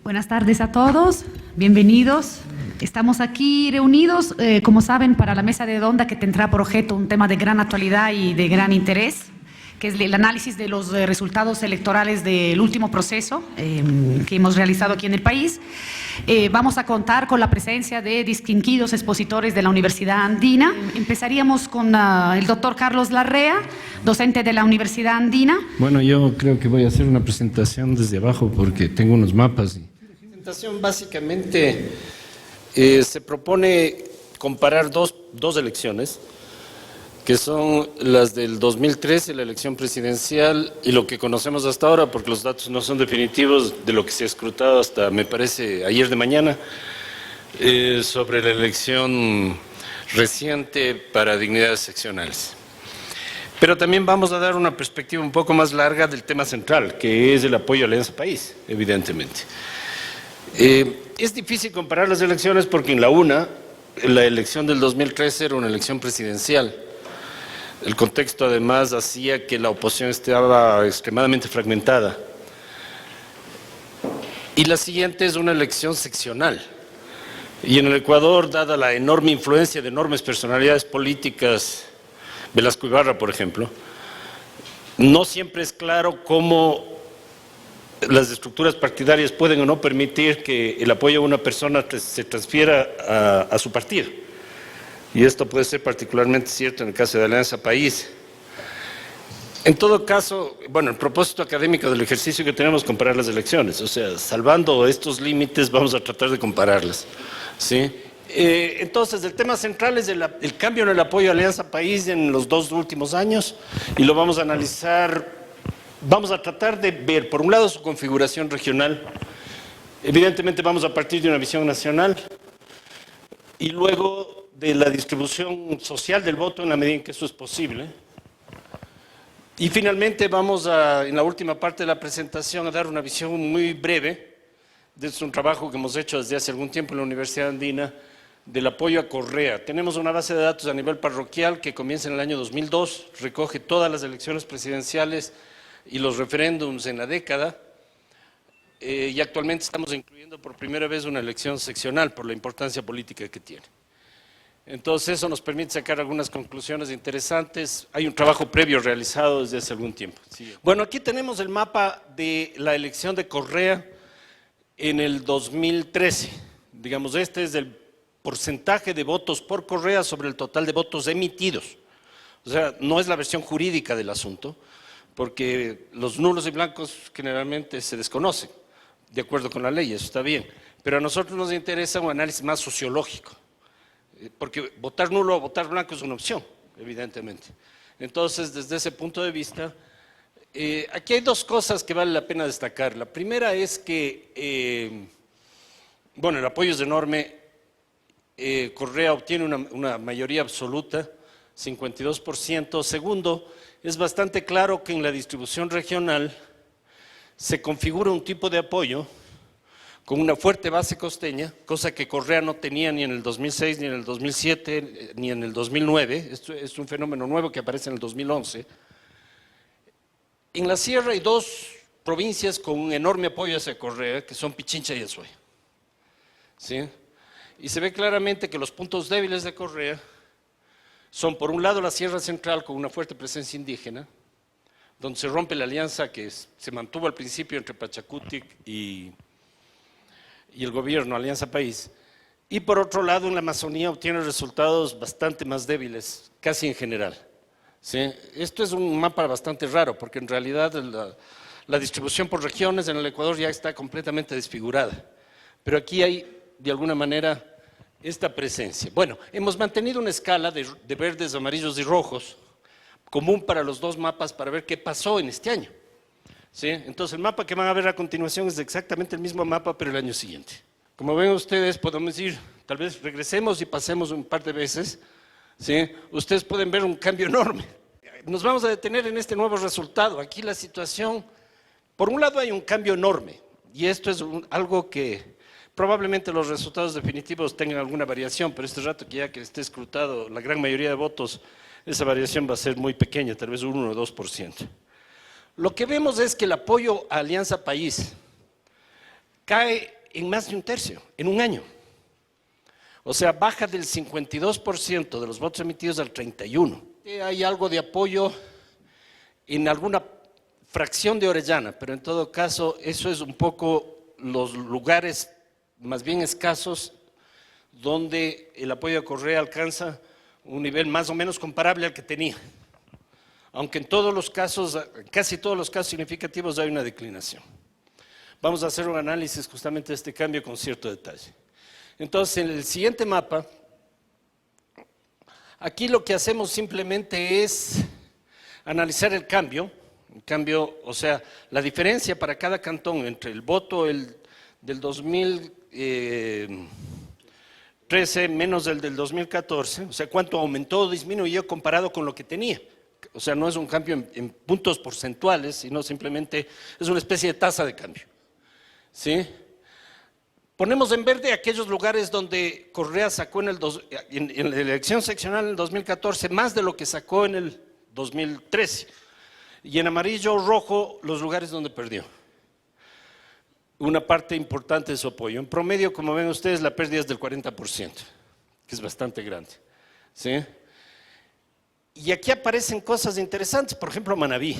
Buenas tardes a todos, bienvenidos. Estamos aquí reunidos, como saben, para la mesa redonda que tendrá por objeto un tema de gran actualidad y de gran interés, que es el análisis de los resultados electorales del último proceso que hemos realizado aquí en el país. Vamos a contar con la presencia de distinguidos expositores de la Universidad Andina. Empezaríamos con el doctor Carlos Larrea, docente de la Universidad Andina. Bueno, yo creo que voy a hacer una presentación desde abajo porque tengo unos mapas. La presentación básicamente se propone comparar dos elecciones, que son las del 2013, la elección presidencial, y lo que conocemos hasta ahora, porque los datos no son definitivos de lo que se ha escrutado hasta, me parece, ayer de mañana, sobre la elección reciente para dignidades seccionales. Pero también vamos a dar una perspectiva un poco más larga del tema central, que es el apoyo a Alianza País, evidentemente. Es difícil comparar las elecciones porque en la elección del 2013 era una elección presidencial. El contexto además hacía que la oposición estaba extremadamente fragmentada. Y la siguiente es una elección seccional. Y en el Ecuador, dada la enorme influencia de enormes personalidades políticas, Velasco Ibarra, por ejemplo, no siempre es claro cómo las estructuras partidarias pueden o no permitir que el apoyo a una persona se transfiera a su partido. Y esto puede ser particularmente cierto en el caso de Alianza País. En todo caso, bueno, el propósito académico del ejercicio que tenemos es comparar las elecciones, o sea, salvando estos límites vamos a tratar de compararlas, ¿sí? Entonces, el tema central es el cambio en el apoyo a Alianza País en los 2 últimos años y lo vamos a analizar, vamos a tratar de ver, por un lado, su configuración regional. Evidentemente vamos a partir de una visión nacional y luego de la distribución social del voto en la medida en que eso es posible. Y finalmente vamos en la última parte de la presentación, a dar una visión muy breve de un trabajo que hemos hecho desde hace algún tiempo en la Universidad Andina del apoyo a Correa. Tenemos una base de datos a nivel parroquial que comienza en el año 2002, recoge todas las elecciones presidenciales y los referéndums en la década, y actualmente estamos incluyendo por primera vez una elección seccional por la importancia política que tiene. Entonces eso nos permite sacar algunas conclusiones interesantes. Hay un trabajo previo realizado desde hace algún tiempo. Sí. Bueno, aquí tenemos el mapa de la elección de Correa en el 2013. Digamos, este es el porcentaje de votos por Correa sobre el total de votos emitidos. O sea, no es la versión jurídica del asunto, porque los nulos y blancos generalmente se desconocen, de acuerdo con la ley, eso está bien. Pero a nosotros nos interesa un análisis más sociológico, porque votar nulo o votar blanco es una opción, evidentemente. Entonces, desde ese punto de vista, aquí hay 2 cosas que vale la pena destacar. La primera es que, bueno, el apoyo es enorme. Correa obtiene una mayoría absoluta, 52%. Segundo, es bastante claro que en la distribución regional se configura un tipo de apoyo con una fuerte base costeña, cosa que Correa no tenía ni en el 2006, ni en el 2007, ni en el 2009. Esto es un fenómeno nuevo que aparece en el 2011. En la sierra hay 2 provincias con un enorme apoyo hacia Correa, que son Pichincha y Azuay, ¿sí? Y se ve claramente que los puntos débiles de Correa son, por un lado, la Sierra Central con una fuerte presencia indígena, donde se rompe la alianza que se mantuvo al principio entre Pachacutic y el gobierno, Alianza País, y por otro lado en la Amazonía obtiene resultados bastante más débiles, casi en general, ¿sí? Esto es un mapa bastante raro, porque en realidad la distribución por regiones en el Ecuador ya está completamente desfigurada, pero aquí hay, de alguna manera, esta presencia. Bueno, hemos mantenido una escala de verdes, amarillos y rojos, común para los 2 mapas, para ver qué pasó en este año. ¿Sí? Entonces el mapa que van a ver a continuación es exactamente el mismo mapa, pero el año siguiente. Como ven ustedes, podemos decir, tal vez regresemos y pasemos un par de veces, ¿sí? Ustedes pueden ver un cambio enorme. Nos vamos a detener en este nuevo resultado. Aquí la situación, por un lado hay un cambio enorme, y esto es algo que probablemente los resultados definitivos tengan alguna variación, pero este rato que ya que esté escrutado la gran mayoría de votos, esa variación va a ser muy pequeña, tal vez 1 o 2%. Lo que vemos es que el apoyo a Alianza País cae en más de un tercio, en un año. O sea, baja del 52% de los votos emitidos al 31%. Hay algo de apoyo en alguna fracción de Orellana, pero en todo caso eso es un poco los lugares más bien escasos donde el apoyo a Correa alcanza un nivel más o menos comparable al que tenía. Aunque en todos los casos, casi todos los casos significativos hay una declinación. Vamos a hacer un análisis justamente de este cambio con cierto detalle. Entonces, en el siguiente mapa, aquí lo que hacemos simplemente es analizar el cambio, o sea, la diferencia para cada cantón entre el voto del 2013 menos el del 2014, o sea, cuánto aumentó o disminuyó comparado con lo que tenía. O sea, no es un cambio en puntos porcentuales, sino simplemente es una especie de tasa de cambio. ¿Sí? Ponemos en verde aquellos lugares donde Correa sacó en la elección seccional en el 2014 más de lo que sacó en el 2013. Y en amarillo o rojo los lugares donde perdió. Una parte importante de su apoyo. En promedio, como ven ustedes, la pérdida es del 40%, que es bastante grande. ¿Sí? Y aquí aparecen cosas interesantes, por ejemplo, Manabí,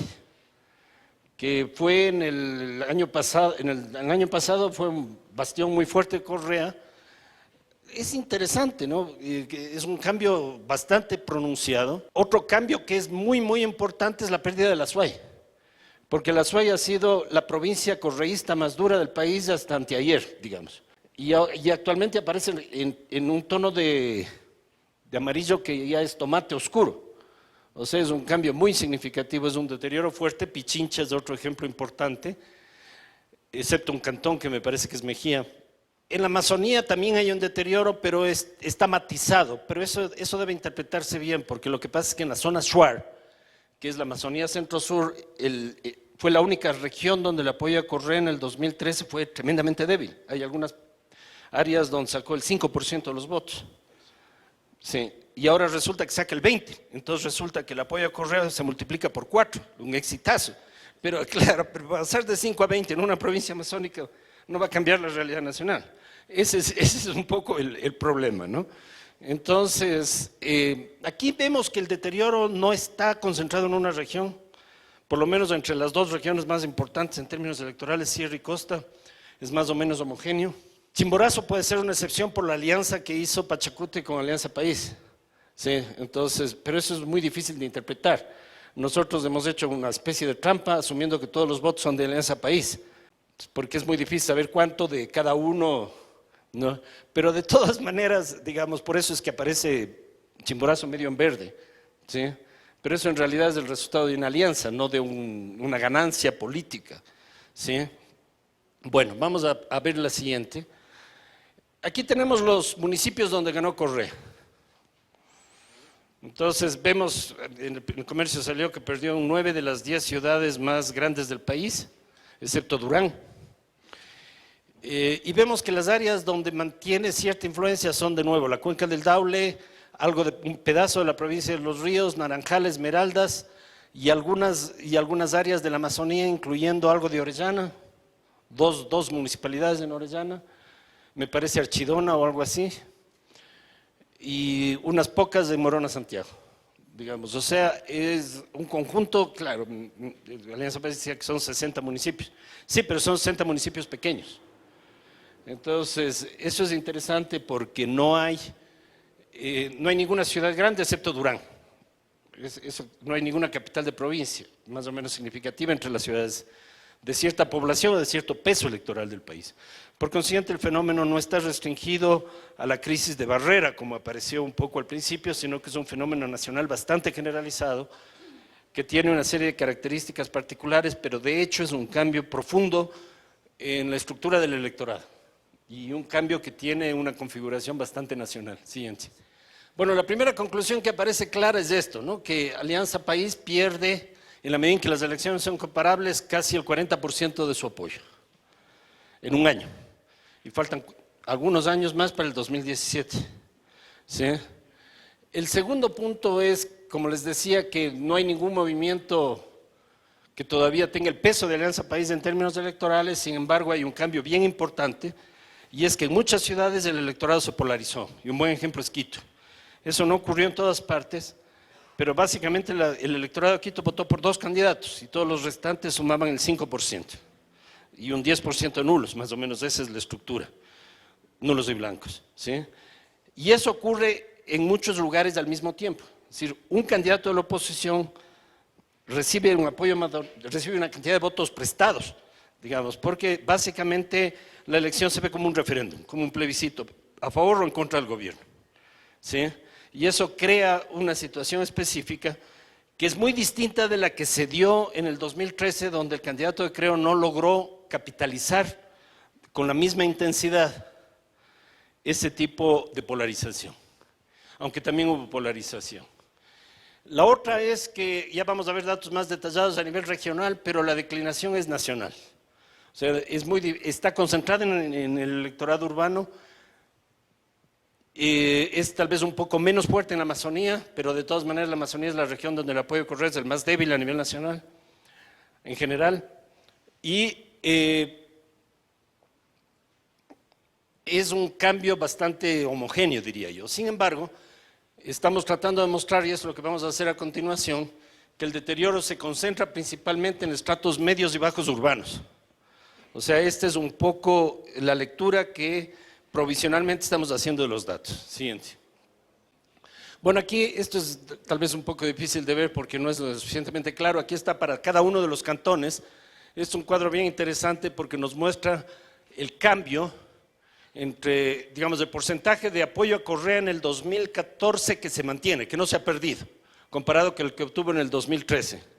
que fue en el año pasado, el año pasado fue un bastión muy fuerte de Correa. Es interesante, ¿no? Es un cambio bastante pronunciado. Otro cambio que es muy, muy importante es la pérdida de la Azuay, porque la Azuay ha sido la provincia correísta más dura del país hasta anteayer, digamos. Y actualmente aparece en un tono de amarillo que ya es tomate oscuro. O sea, es un cambio muy significativo, es un deterioro fuerte. Pichincha es otro ejemplo importante, excepto un cantón que me parece que es Mejía. En la Amazonía también hay un deterioro, pero está matizado, pero eso debe interpretarse bien, porque lo que pasa es que en la zona Shuar, que es la Amazonía centro-sur, fue la única región donde el apoyo a Correa en el 2013 fue tremendamente débil. Hay algunas áreas donde sacó el 5% de los votos. Sí. Y ahora resulta que saca el 20%, entonces resulta que el apoyo a Correa se multiplica por 4, un exitazo. Pero claro, pasar de 5 a 20 en una provincia amazónica no va a cambiar la realidad nacional. Ese es un poco el problema, ¿no? Entonces, aquí vemos que el deterioro no está concentrado en una región, por lo menos entre las dos regiones más importantes en términos electorales, Sierra y Costa, es más o menos homogéneo. Chimborazo puede ser una excepción por la alianza que hizo Pachacute con Alianza País. Sí, entonces, pero eso es muy difícil de interpretar. Nosotros hemos hecho una especie de trampa asumiendo que todos los votos son de Alianza País, porque es muy difícil saber cuánto de cada uno, ¿no? Pero de todas maneras, digamos, por eso es que aparece Chimborazo medio en verde, ¿sí? Pero eso en realidad es el resultado de una alianza, no de una ganancia política, ¿sí? Bueno, vamos a ver la siguiente. Aquí tenemos los municipios donde ganó Correa. Entonces vemos, en el comercio salió que perdió en 9 de las 10 ciudades más grandes del país, excepto Durán. Y vemos que las áreas donde mantiene cierta influencia son de nuevo la Cuenca del Daule, un pedazo de la provincia de Los Ríos, Naranjal, Esmeraldas y algunas áreas de la Amazonía, incluyendo algo de Orellana, dos municipalidades en Orellana, me parece Archidona o algo así, y unas pocas de Morona, Santiago, digamos. O sea, es un conjunto, claro, la Alianza País decía que son 60 municipios. Sí, pero son 60 municipios pequeños. Entonces, eso es interesante porque no hay ninguna ciudad grande excepto Durán. No hay ninguna capital de provincia, más o menos significativa entre las ciudades de cierta población o de cierto peso electoral del país. Por consiguiente, el fenómeno no está restringido a la crisis de Barrera, como apareció un poco al principio, sino que es un fenómeno nacional bastante generalizado, que tiene una serie de características particulares, pero de hecho es un cambio profundo en la estructura del electorado y un cambio que tiene una configuración bastante nacional. Siguiente. Bueno, la primera conclusión que aparece clara es esto, ¿no? Que Alianza País pierde, en la medida en que las elecciones son comparables, casi el 40% de su apoyo en un año. Y faltan algunos años más para el 2017. ¿Sí? El segundo punto es, como les decía, que no hay ningún movimiento que todavía tenga el peso de Alianza País en términos electorales. Sin embargo, hay un cambio bien importante y es que en muchas ciudades el electorado se polarizó, y un buen ejemplo es Quito. Eso no ocurrió en todas partes, pero básicamente el electorado de Quito votó por 2 candidatos, y todos los restantes sumaban el 5%, y un 10% nulos, más o menos esa es la estructura, nulos y blancos, ¿sí? Y eso ocurre en muchos lugares al mismo tiempo, es decir, un candidato de la oposición recibe un apoyo, recibe una cantidad de votos prestados, digamos, porque básicamente la elección se ve como un referéndum, como un plebiscito, a favor o en contra del gobierno, ¿sí? Y eso crea una situación específica que es muy distinta de la que se dio en el 2013, donde el candidato de Creo no logró capitalizar con la misma intensidad ese tipo de polarización, aunque también hubo polarización. La otra es que ya vamos a ver datos más detallados a nivel regional, pero la declinación es nacional. O sea, está concentrada en el electorado urbano, es tal vez un poco menos fuerte en la Amazonía, pero de todas maneras la Amazonía es la región donde el apoyo Correa es el más débil a nivel nacional, en general, y es un cambio bastante homogéneo, diría yo. Sin embargo, estamos tratando de mostrar, y es lo que vamos a hacer a continuación, que el deterioro se concentra principalmente en estratos medios y bajos urbanos. O sea, esta es un poco la lectura que provisionalmente estamos haciendo de los datos. Siguiente. Bueno, aquí esto es tal vez un poco difícil de ver porque no es lo suficientemente claro. Aquí está para cada uno de los cantones. Es un cuadro bien interesante porque nos muestra el cambio entre, digamos, el porcentaje de apoyo a Correa en el 2014 que se mantiene, que no se ha perdido, comparado con el que obtuvo en el 2013.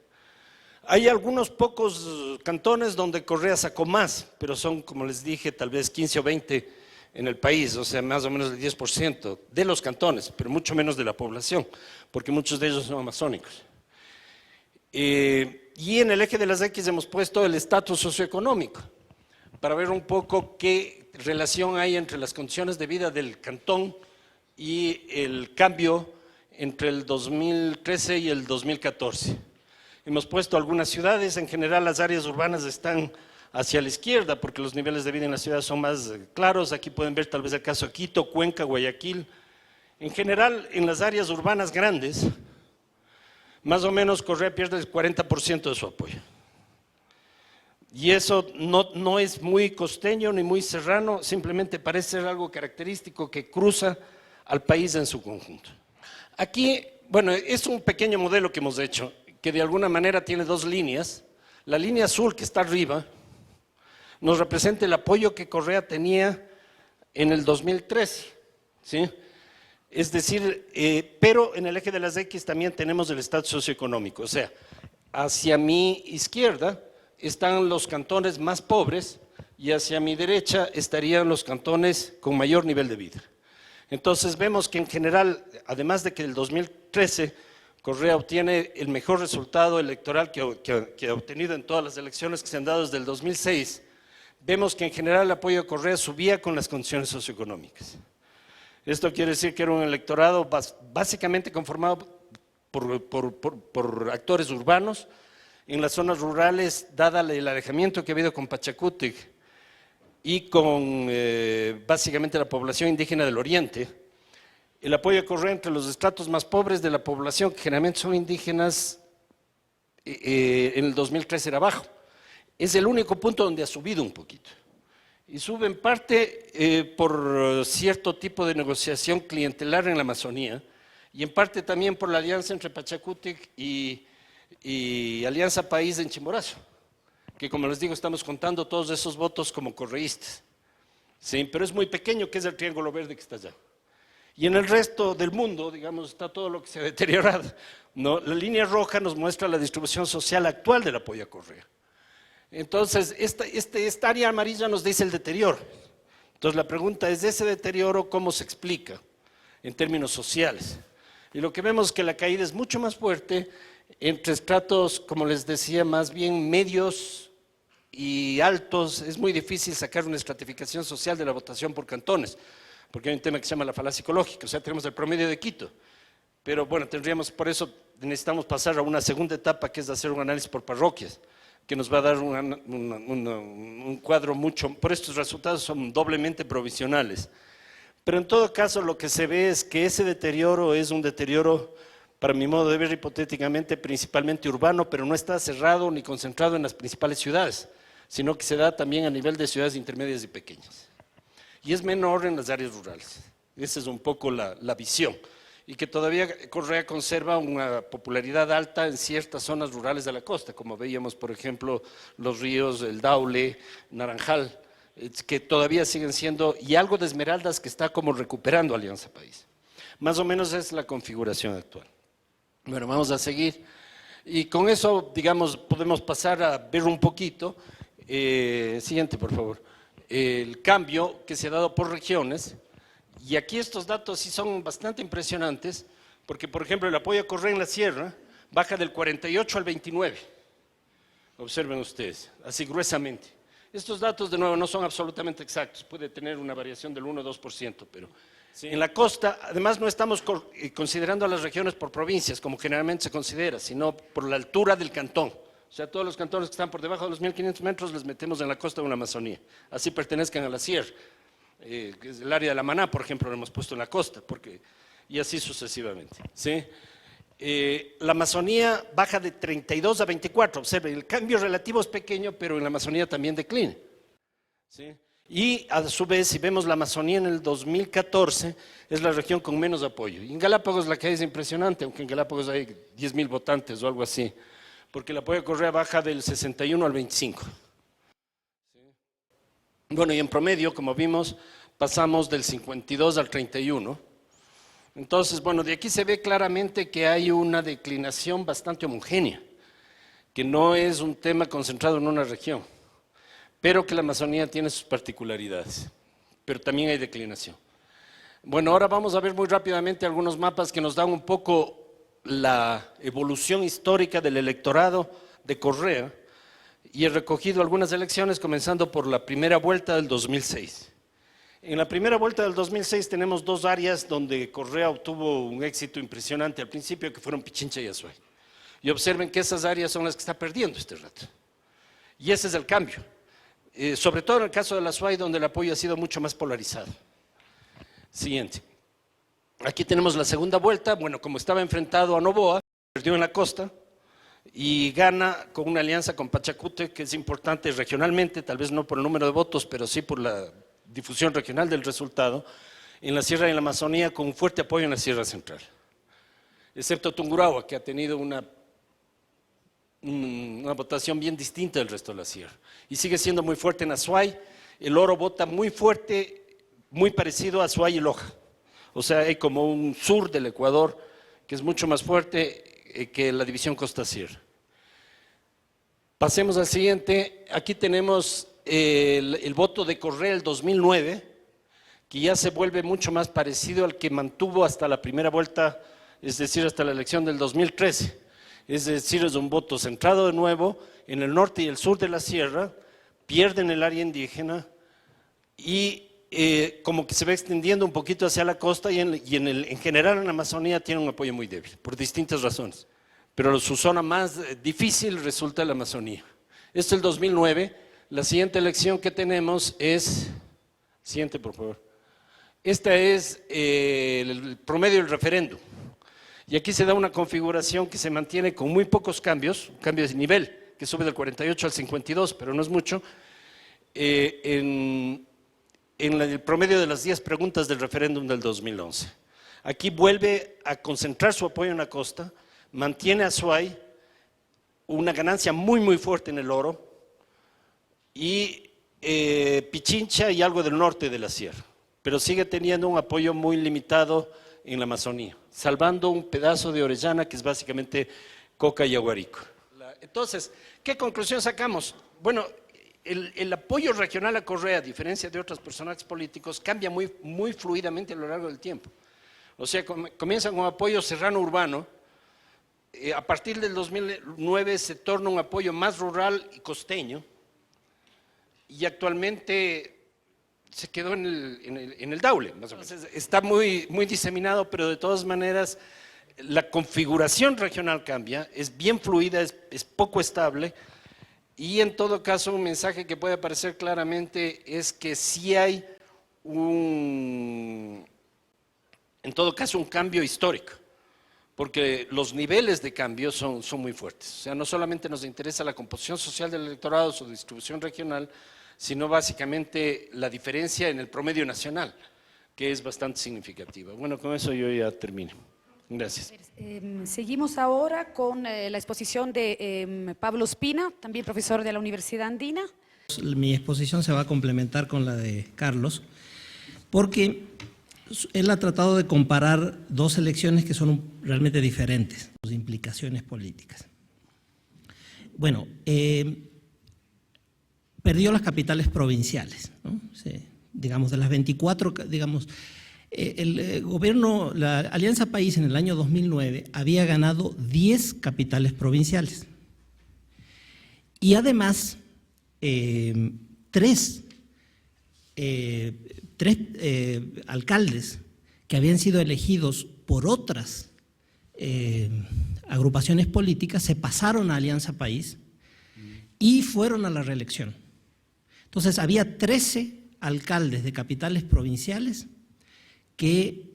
Hay algunos pocos cantones donde Correa sacó más, pero son, como les dije, tal vez 15 o 20 en el país, o sea, más o menos el 10% de los cantones, pero mucho menos de la población, porque muchos de ellos son amazónicos. Y en el eje de las X hemos puesto el estatus socioeconómico, para ver un poco qué relación hay entre las condiciones de vida del cantón y el cambio entre el 2013 y el 2014. Hemos puesto algunas ciudades, en general las áreas urbanas están hacia la izquierda porque los niveles de vida en las ciudades son más claros. Aquí pueden ver tal vez el caso de Quito, Cuenca, Guayaquil. En general, en las áreas urbanas grandes, más o menos Correa pierde el 40% de su apoyo. Y eso no es muy costeño ni muy serrano, simplemente parece ser algo característico que cruza al país en su conjunto. Aquí, bueno, es un pequeño modelo que hemos hecho, que de alguna manera tiene 2 líneas. La línea azul que está arriba nos representa el apoyo que Correa tenía en el 2013, ¿sí? Es decir, pero en el eje de las X también tenemos el estatus socioeconómico, o sea, hacia mi izquierda están los cantones más pobres y hacia mi derecha estarían los cantones con mayor nivel de vida. Entonces vemos que en general, además de que en el 2013 Correa obtiene el mejor resultado electoral que ha obtenido en todas las elecciones que se han dado desde el 2006, vemos que en general el apoyo a Correa subía con las condiciones socioeconómicas. Esto quiere decir que era un electorado básicamente conformado por actores urbanos. En las zonas rurales, dada el alejamiento que ha habido con Pachacútec y con básicamente la población indígena del oriente, el apoyo a Correa entre los estratos más pobres de la población, que generalmente son indígenas, en el 2013 era bajo. Es el único punto donde ha subido un poquito. Y sube en parte por cierto tipo de negociación clientelar en la Amazonía y en parte también por la alianza entre Pachacútec y Alianza País en Chimborazo, que como les digo estamos contando todos esos votos como correístas, ¿sí? Pero es muy pequeño, que es el triángulo verde que está allá. Y en el resto del mundo, digamos, está todo lo que se ha deteriorado, ¿no? La línea roja nos muestra la distribución social actual del apoyo a Correa. Entonces, esta área amarilla nos dice el deterioro. Entonces, la pregunta es, ¿ese deterioro cómo se explica en términos sociales? Y lo que vemos es que la caída es mucho más fuerte entre estratos, como les decía, más bien medios y altos. Es muy difícil sacar una estratificación social de la votación por cantones, porque hay un tema que se llama la falacia psicológica, o sea, tenemos el promedio de Quito. Pero bueno, por eso necesitamos pasar a una segunda etapa, que es hacer un análisis por parroquias, que nos va a dar un cuadro mucho, por estos resultados son doblemente provisionales. Pero en todo caso lo que se ve es que ese deterioro es un deterioro, para mi modo de ver hipotéticamente, principalmente urbano, pero no está cerrado ni concentrado en las principales ciudades, sino que se da también a nivel de ciudades intermedias y pequeñas. Y es menor en las áreas rurales. Esa es un poco la visión. Y que todavía Correa conserva una popularidad alta en ciertas zonas rurales de la costa, como veíamos, por ejemplo, los ríos, el Daule, Naranjal, que todavía siguen siendo, y algo de Esmeraldas que está como recuperando Alianza País. Más o menos es la configuración actual. Bueno, vamos a seguir. Y con eso, digamos, podemos pasar a ver un poquito, siguiente por favor, el cambio que se ha dado por regiones. Y aquí estos datos sí son bastante impresionantes, porque por ejemplo el apoyo a Correa en la sierra baja del 48 al 29. Observen ustedes, así gruesamente. Estos datos de nuevo no son absolutamente exactos, puede tener una variación del 1 o 2%, pero sí. En la costa, además no estamos considerando a las regiones por provincias, como generalmente se considera, sino por la altura del cantón. O sea, todos los cantones que están por debajo de los 1.500 metros les metemos en la costa o en la Amazonía, así pertenezcan a la sierra. El área de la Maná, por ejemplo, lo hemos puesto en la costa, y así sucesivamente. ¿Sí? La Amazonía baja de 32 a 24, observen, el cambio relativo es pequeño, pero en la Amazonía también declina. ¿Sí? Y a su vez, si vemos la Amazonía en el 2014, es la región con menos apoyo. Y en Galápagos la caída es impresionante, aunque en Galápagos hay 10.000 votantes o algo así, porque el apoyo a Correa baja del 61 al 25. Bueno, y en promedio, como vimos, pasamos del 52 al 31. Entonces, bueno, de aquí se ve claramente que hay una declinación bastante homogénea, que no es un tema concentrado en una región, pero que la Amazonía tiene sus particularidades, pero también hay declinación. Bueno, ahora vamos a ver muy rápidamente algunos mapas que nos dan un poco la evolución histórica del electorado de Correa, y he recogido algunas elecciones comenzando por la primera vuelta del 2006. En la primera vuelta del 2006 tenemos dos áreas donde Correa obtuvo un éxito impresionante al principio, que fueron Pichincha y Azuay. Y observen que esas áreas son las que está perdiendo este rato. Y ese es el cambio. Sobre todo en el caso de la Azuay, donde el apoyo ha sido mucho más polarizado. Siguiente. Aquí tenemos la segunda vuelta. Bueno, como estaba enfrentado a Noboa, perdió en la costa, y gana con una alianza con Pachacute, que es importante regionalmente, tal vez no por el número de votos, pero sí por la difusión regional del resultado, en la Sierra y en la Amazonía, con un fuerte apoyo en la Sierra Central. Excepto Tungurahua, que ha tenido una votación bien distinta del resto de la Sierra. Y sigue siendo muy fuerte en Azuay. El Oro vota muy fuerte, muy parecido a Azuay y Loja. O sea, hay como un sur del Ecuador que es mucho más fuerte que la división costa-sierra. Pasemos al siguiente. Aquí tenemos el voto de Correa el 2009, que ya se vuelve mucho más parecido al que mantuvo hasta la primera vuelta, es decir, hasta la elección del 2013. Es decir, es un voto centrado de nuevo en el norte y el sur de la sierra, pierden el área indígena y como que se va extendiendo un poquito hacia la costa y en general en la Amazonía tiene un apoyo muy débil, por distintas razones. Pero su zona más difícil resulta la Amazonía. Esto es el 2009. La siguiente elección que tenemos es, siguiente por favor, esta es el promedio del referéndum. Y aquí se da una configuración que se mantiene con muy pocos cambios, un cambio de nivel, que sube del 48 al 52, pero no es mucho, en el promedio de las 10 preguntas del referéndum del 2011. Aquí vuelve a concentrar su apoyo en la costa, mantiene a Azuay, una ganancia muy muy fuerte en el Oro, y Pichincha y algo del norte de la sierra, pero sigue teniendo un apoyo muy limitado en la Amazonía, salvando un pedazo de Orellana que es básicamente Coca y Aguarico. Entonces, ¿qué conclusión sacamos? Bueno, el apoyo regional a Correa, a diferencia de otros personajes políticos, cambia muy, muy fluidamente a lo largo del tiempo. O sea, comienza con apoyo serrano urbano, a partir del 2009 se torna un apoyo más rural y costeño, y actualmente se quedó en el Daule, más o menos. Entonces, está muy, muy diseminado, pero de todas maneras la configuración regional cambia, es bien fluida, es poco estable, Y en todo caso, un mensaje que puede aparecer claramente es que sí hay en todo caso, un cambio histórico, porque los niveles de cambio son muy fuertes. O sea, no solamente nos interesa la composición social del electorado, su distribución regional, sino básicamente la diferencia en el promedio nacional, que es bastante significativa. Bueno, con eso yo ya termino. Gracias. Seguimos ahora con la exposición de Pablo Spina, también profesor de la Universidad Andina. Mi exposición se va a complementar con la de Carlos, porque él ha tratado de comparar dos elecciones que son realmente diferentes, sus implicaciones políticas. Bueno, perdió las capitales provinciales, ¿no? Sí, digamos, de las 24, digamos, el gobierno, la Alianza País en el año 2009 había ganado 10 capitales provinciales y además tres alcaldes que habían sido elegidos por otras agrupaciones políticas se pasaron a Alianza País y fueron a la reelección. Entonces había 13 alcaldes de capitales provinciales que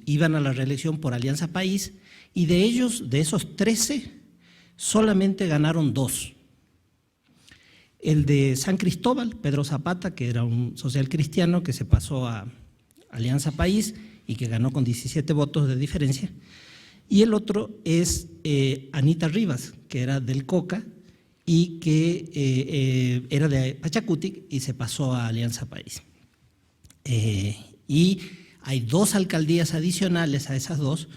iban a la reelección por Alianza País y de ellos, de esos 13, solamente ganaron 2. El de San Cristóbal, Pedro Zapata, que era un social cristiano que se pasó a Alianza País y que ganó con 17 votos de diferencia. Y el otro es Anita Rivas, que era del Coca y que era de Pachacutic y se pasó a Alianza País. Y hay 2 alcaldías adicionales a esas 2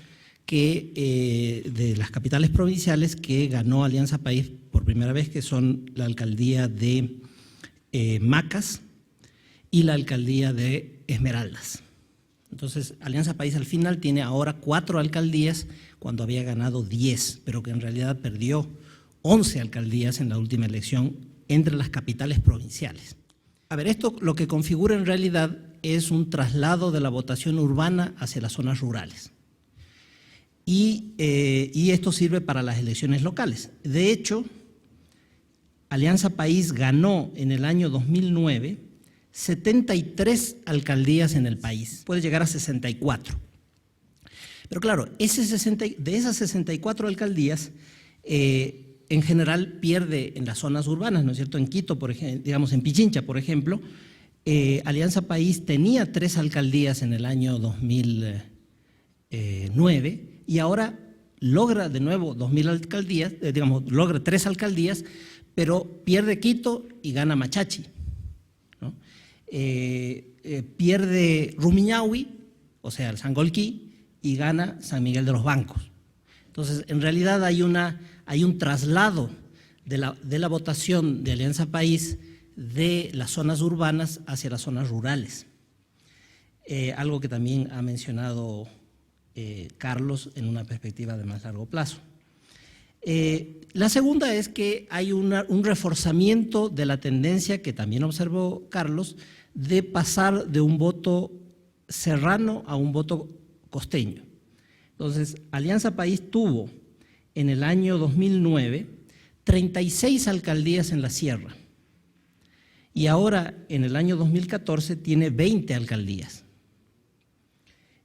que, de las capitales provinciales que ganó Alianza País por primera vez, que son la alcaldía de Macas y la alcaldía de Esmeraldas. Entonces, Alianza País al final tiene ahora 4 alcaldías cuando había ganado 10, pero que en realidad perdió 11 alcaldías en la última elección entre las capitales provinciales. A ver, esto lo que configura en realidad es un traslado de la votación urbana hacia las zonas rurales. Y esto sirve para las elecciones locales. De hecho, Alianza País ganó en el año 2009 73 alcaldías en el país, puede llegar a 64. Pero claro, de esas 64 alcaldías, en general pierde en las zonas urbanas, ¿no es cierto? En Quito, por ejemplo, digamos en Pichincha, por ejemplo, Alianza País tenía 3 alcaldías en el año 2009 y ahora logra de nuevo 2.000 alcaldías, logra 3 alcaldías, pero pierde Quito y gana Machachi, ¿no? Pierde Rumiñahui, o sea, el Sangolquí, y gana San Miguel de los Bancos. Entonces, en realidad hay un traslado de la votación de Alianza País de las zonas urbanas hacia las zonas rurales. Algo que también ha mencionado Carlos en una perspectiva de más largo plazo. La segunda es que hay un reforzamiento de la tendencia que también observó Carlos de pasar de un voto serrano a un voto costeño. Entonces, Alianza País tuvo en el año 2009 36 alcaldías en la sierra y ahora en el año 2014 tiene 20 alcaldías.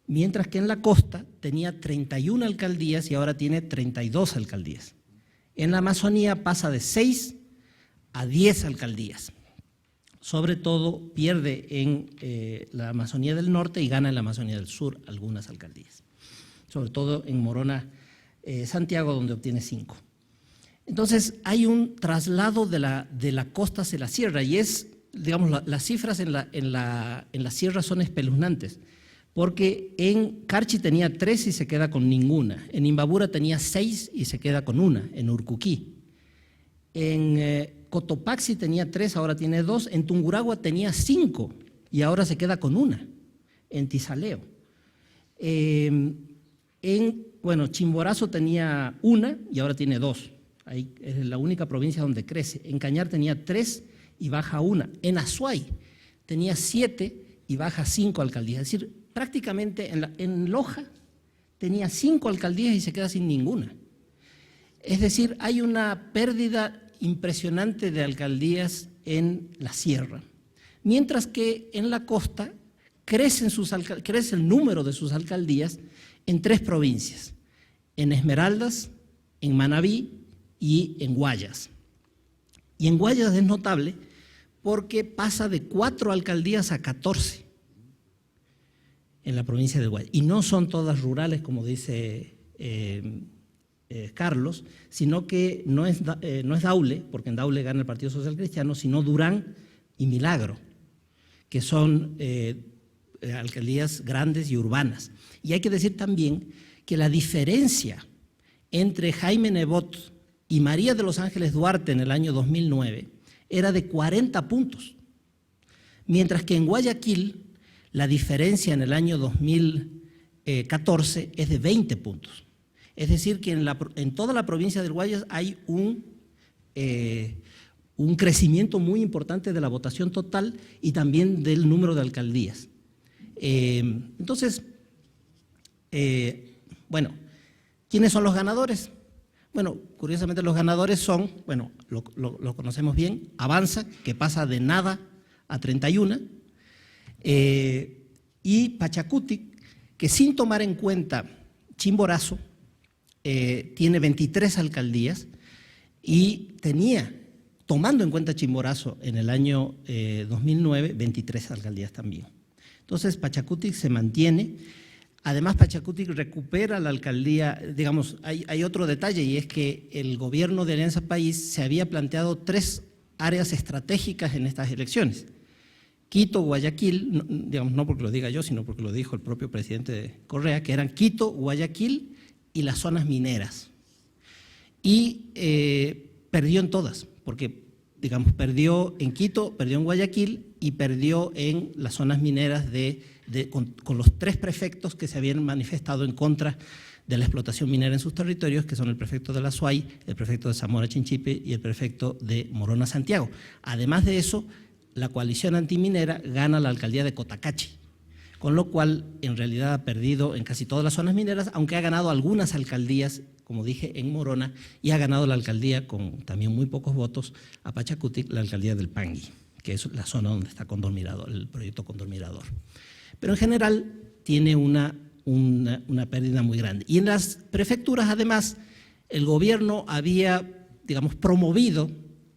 Mientras que en la costa tenía 31 alcaldías y ahora tiene 32 alcaldías. En la Amazonía pasa de 6 a 10 alcaldías. Sobre todo pierde en la Amazonía del Norte y gana en la Amazonía del Sur algunas alcaldías. Sobre todo en Morona, Santiago, donde obtiene 5. Entonces hay un traslado de la costa hacia la sierra y digamos, las cifras en la sierra son espeluznantes. Porque en Carchi tenía 3 y se queda con ninguna, en Imbabura tenía 6 y se queda con una, en Urcuquí. En Cotopaxi tenía 3, ahora tiene 2, en Tungurahua tenía 5 y ahora se queda con una, en Tizaleo. Chimborazo tenía 1 y ahora tiene 2, ahí es la única provincia donde crece. En Cañar tenía 3 y baja 1, en Azuay tenía 7 y baja 5 alcaldías, es decir, prácticamente en Loja tenía 5 alcaldías y se queda sin ninguna. Es decir, hay una pérdida impresionante de alcaldías en la sierra, mientras que en la costa crece el número de sus alcaldías en 3 provincias, en Esmeraldas, en Manabí y en Guayas. Y en Guayas es notable porque pasa de 4 alcaldías a 14 en la provincia de Guayas. Y no son todas rurales, como dice Carlos, sino que no es Daule, porque en Daule gana el Partido Social Cristiano, sino Durán y Milagro, que son alcaldías grandes y urbanas. Y hay que decir también que la diferencia entre Jaime Nebot y María de los Ángeles Duarte en el año 2009 era de 40 puntos, mientras que en Guayaquil la diferencia en el año 2014 es de 20 puntos. Es decir, que en toda la provincia del Guayas hay un crecimiento muy importante de la votación total y también del número de alcaldías. Entonces, bueno, ¿quiénes son los ganadores? Bueno, curiosamente los ganadores son, bueno, lo conocemos bien, Avanza, que pasa de nada a 31, y Pachacutic, que sin tomar en cuenta Chimborazo, tiene 23 alcaldías y tenía, tomando en cuenta Chimborazo en el año 2009, 23 alcaldías también. Entonces Pachacutic se mantiene. Además, Pachacutic recupera la alcaldía. Digamos, hay otro detalle, y es que el gobierno de Alianza País se había planteado 3 áreas estratégicas en estas elecciones. Quito, Guayaquil, digamos, no porque lo diga yo, sino porque lo dijo el propio presidente Correa, que eran Quito, Guayaquil y las zonas mineras. Y perdió en todas, porque, digamos, perdió en Quito, perdió en Guayaquil y perdió en las zonas mineras con los 3 prefectos que se habían manifestado en contra de la explotación minera en sus territorios, que son el prefecto de la Suay, el prefecto de Zamora Chinchipe y el prefecto de Morona Santiago. Además de eso, la coalición antiminera gana la alcaldía de Cotacachi, con lo cual en realidad ha perdido en casi todas las zonas mineras, aunque ha ganado algunas alcaldías, como dije, en Morona, y ha ganado la alcaldía con también muy pocos votos a Pachacutic, la alcaldía del Pangui, que es la zona donde está Cóndor Mirador, el proyecto Cóndor Mirador. Pero en general tiene una pérdida muy grande. Y en las prefecturas, además, el gobierno había, digamos, promovido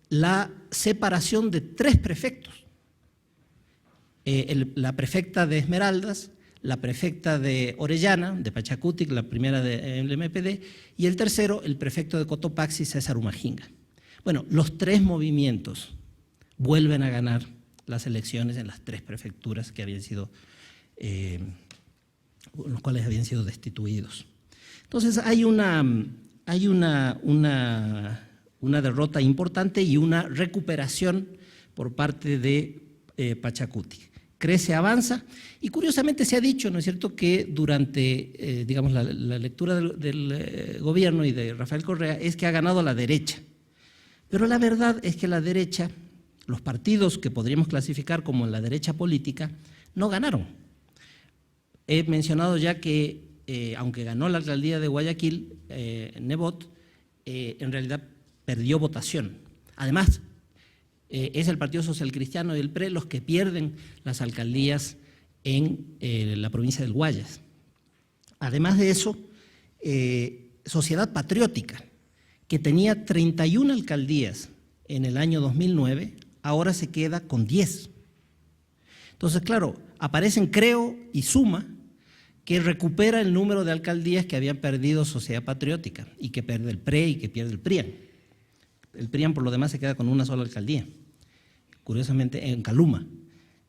la separación de 3 prefectos. La prefecta de Esmeraldas, la prefecta de Orellana, de Pachacutic, la primera del MPD, y el tercero, el prefecto de Cotopaxi, César Humajinga. Bueno, los 3 movimientos vuelven a ganar las elecciones en las 3 prefecturas que habían sido, los cuales habían sido destituidos. Entonces hay una derrota importante y una recuperación por parte de Pachacutic. Crece, avanza, y curiosamente se ha dicho, ¿no es cierto?, que durante, digamos, la lectura del gobierno y de Rafael Correa es que ha ganado la derecha. Pero la verdad es que la derecha, los partidos que podríamos clasificar como la derecha política, no ganaron. He mencionado ya que, aunque ganó la alcaldía de Guayaquil, Nebot, en realidad perdió votación. Además, es el Partido Social Cristiano y el PRE los que pierden las alcaldías en la provincia del Guayas. Además de eso, Sociedad Patriótica, que tenía 31 alcaldías en el año 2009, ahora se queda con 10. Entonces, claro, aparecen Creo y Suma, que recupera el número de alcaldías que habían perdido Sociedad Patriótica, y que pierde el PRE y que pierde el PRIAN. El PRIAN, por lo demás, se queda con una sola alcaldía, curiosamente en Caluma,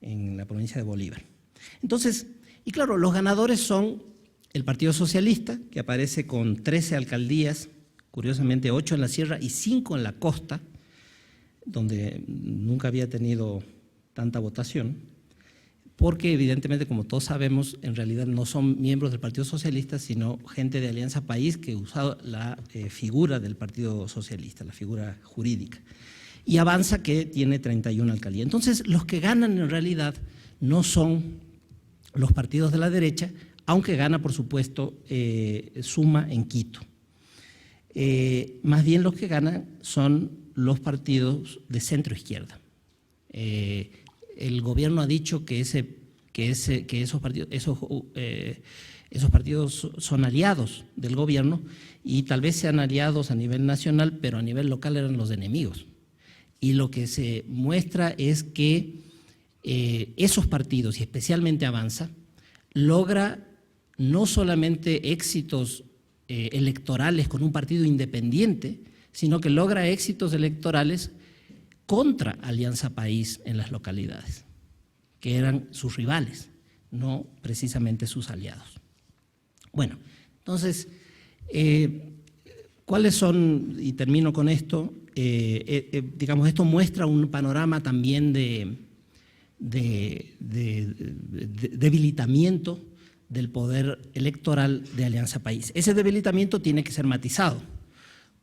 en la provincia de Bolívar. Entonces, y claro, los ganadores son el Partido Socialista, que aparece con 13 alcaldías, curiosamente 8 en la sierra y 5 en la costa, donde nunca había tenido tanta votación, porque evidentemente, como todos sabemos, en realidad no son miembros del Partido Socialista, sino gente de Alianza País que usa la figura del Partido Socialista, la figura jurídica. Y Avanza, que tiene 31 alcaldías. Entonces, los que ganan en realidad no son los partidos de la derecha, aunque gana, por supuesto, Suma en Quito. Más bien los que ganan son los partidos de centro izquierda. El gobierno ha dicho que esos partidos son aliados del gobierno y tal vez sean aliados a nivel nacional, pero a nivel local eran los enemigos. Y lo que se muestra es que esos partidos, y especialmente Avanza, logra no solamente éxitos electorales con un partido independiente, sino que logra éxitos electorales contra Alianza País en las localidades, que eran sus rivales, no precisamente sus aliados. Bueno, entonces, ¿cuáles son, y termino con esto, digamos, esto muestra un panorama también de debilitamiento del poder electoral de Alianza País. Ese debilitamiento tiene que ser matizado,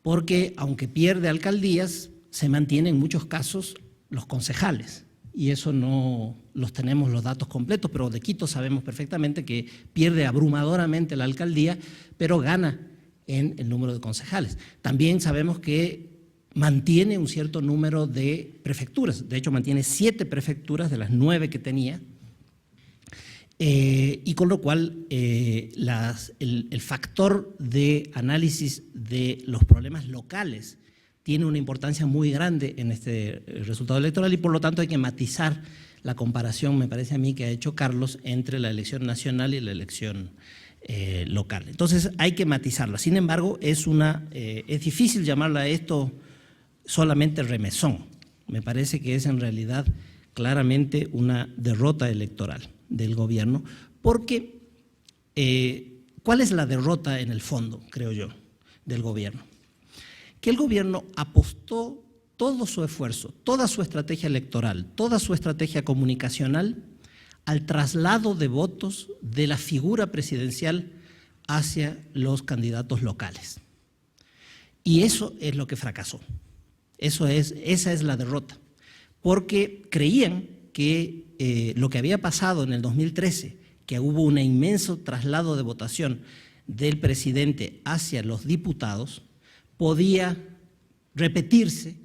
porque aunque pierde alcaldías, se mantienen en muchos casos los concejales, y eso no los tenemos los datos completos, pero de Quito sabemos perfectamente que pierde abrumadoramente la alcaldía, pero gana en el número de concejales. También sabemos que mantiene un cierto número de prefecturas, de hecho mantiene 7 prefecturas de las 9 que tenía, y con lo cual el factor de análisis de los problemas locales tiene una importancia muy grande en este resultado electoral y por lo tanto hay que matizar la comparación, me parece a mí, que ha hecho Carlos entre la elección nacional y la elección local. Entonces hay que matizarla. Sin embargo, es difícil llamarla a esto solamente remesón. Me parece que es en realidad claramente una derrota electoral del gobierno, porque ¿cuál es la derrota en el fondo, creo yo, del gobierno? Que el gobierno apostó todo su esfuerzo, toda su estrategia electoral, toda su estrategia comunicacional al traslado de votos de la figura presidencial hacia los candidatos locales. Y eso es lo que fracasó. Esa es la derrota, porque creían que lo que había pasado en el 2013, que hubo un inmenso traslado de votación del presidente hacia los diputados, podía repetirse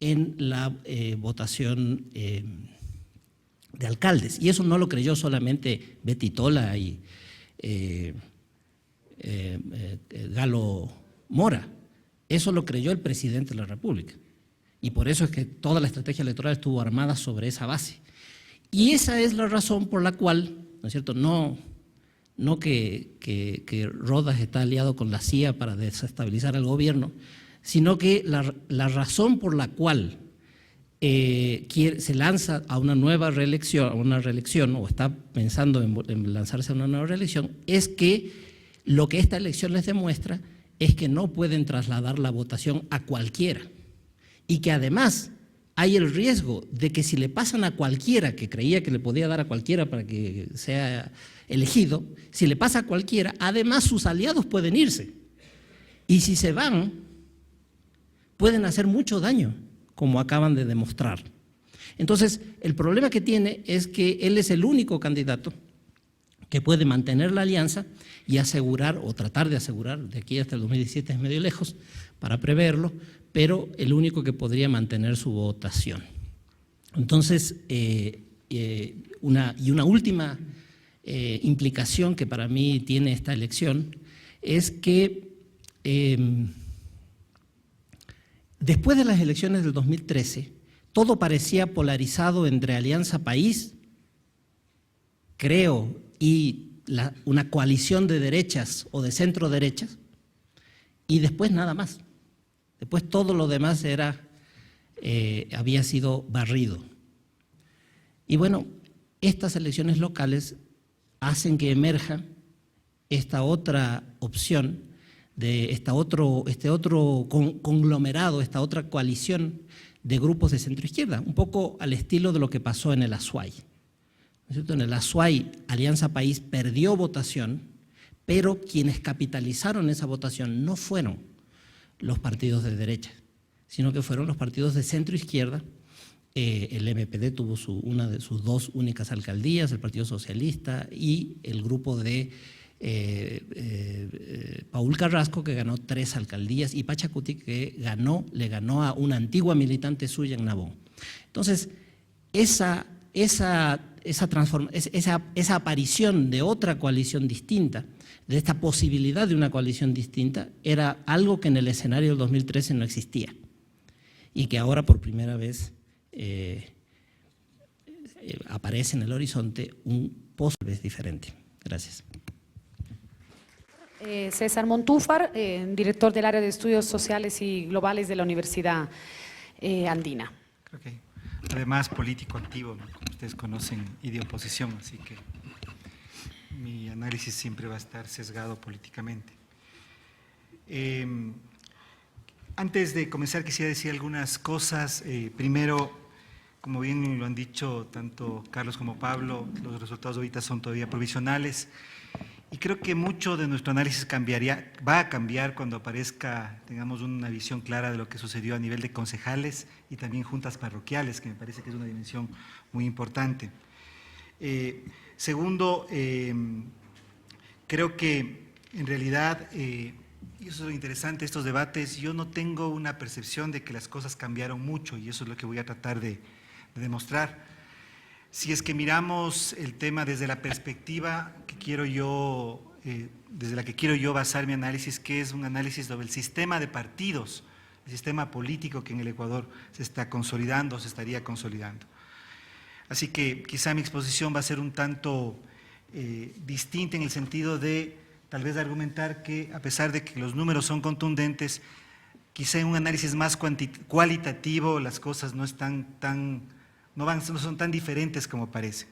en la votación de alcaldes. Y eso no lo creyó solamente Betty Tola y Galo Mora, eso lo creyó el presidente de la República. Y por eso es que toda la estrategia electoral estuvo armada sobre esa base. Y esa es la razón por la cual, ¿no es cierto?, no que Rodas está aliado con la CIA para desestabilizar al gobierno, sino que la razón por la cual se lanza a una nueva reelección, o está pensando en lanzarse a una nueva reelección, es que lo que esta elección les demuestra es que no pueden trasladar la votación a cualquiera, y que además hay el riesgo de que si le pasan a cualquiera, que creía que le podía dar a cualquiera para que sea elegido, si le pasa a cualquiera, además sus aliados pueden irse. Y si se van, pueden hacer mucho daño, como acaban de demostrar. Entonces, el problema que tiene es que él es el único candidato que puede mantener la alianza y asegurar, o tratar de asegurar, de aquí hasta el 2017 es medio lejos para preverlo, pero el único que podría mantener su votación. Entonces, una última implicación que para mí tiene esta elección es que después de las elecciones del 2013, todo parecía polarizado entre Alianza País, creo, y una coalición de derechas o de centro derechas, y después nada más. Después todo lo demás había sido barrido. Y bueno, estas elecciones locales hacen que emerja esta otra opción, de este otro conglomerado, esta otra coalición de grupos de centroizquierda, un poco al estilo de lo que pasó en el Azuay. ¿No es cierto? En el Azuay, Alianza País perdió votación, pero quienes capitalizaron esa votación no fueron los partidos de derecha, sino que fueron los partidos de centroizquierda. El MPD tuvo una de sus 2 únicas alcaldías, el Partido Socialista y el grupo de Paul Carrasco, que ganó 3 alcaldías, y Pachacuti, que le ganó a una antigua militante suya en Nabón. Entonces, esa aparición de otra coalición distinta, de esta posibilidad de una coalición distinta, era algo que en el escenario del 2013 no existía y que ahora por primera vez aparece en el horizonte un posible diferente. Gracias. César Montúfar, director del área de estudios sociales y globales de la Universidad Andina. Creo que además político activo, ¿no? Como ustedes conocen, y de oposición, así que mi análisis siempre va a estar sesgado políticamente. Antes de comenzar quisiera decir algunas cosas. Primero, como bien lo han dicho tanto Carlos como Pablo, los resultados ahorita son todavía provisionales y creo que mucho de nuestro análisis va a cambiar cuando tengamos una visión clara de lo que sucedió a nivel de concejales y también juntas parroquiales, que me parece que es una dimensión muy importante. Segundo, creo que en realidad, y eso es lo interesante de estos debates, yo no tengo una percepción de que las cosas cambiaron mucho y eso es lo que voy a tratar de demostrar. Si es que miramos el tema desde la perspectiva desde la que quiero yo basar mi análisis, que es un análisis sobre el sistema de partidos, el sistema político que en el Ecuador se está consolidando, se estaría consolidando. Así que quizá mi exposición va a ser un tanto distinta en el sentido de tal vez argumentar que a pesar de que los números son contundentes, quizá en un análisis más cualitativo las cosas no son tan diferentes como parece.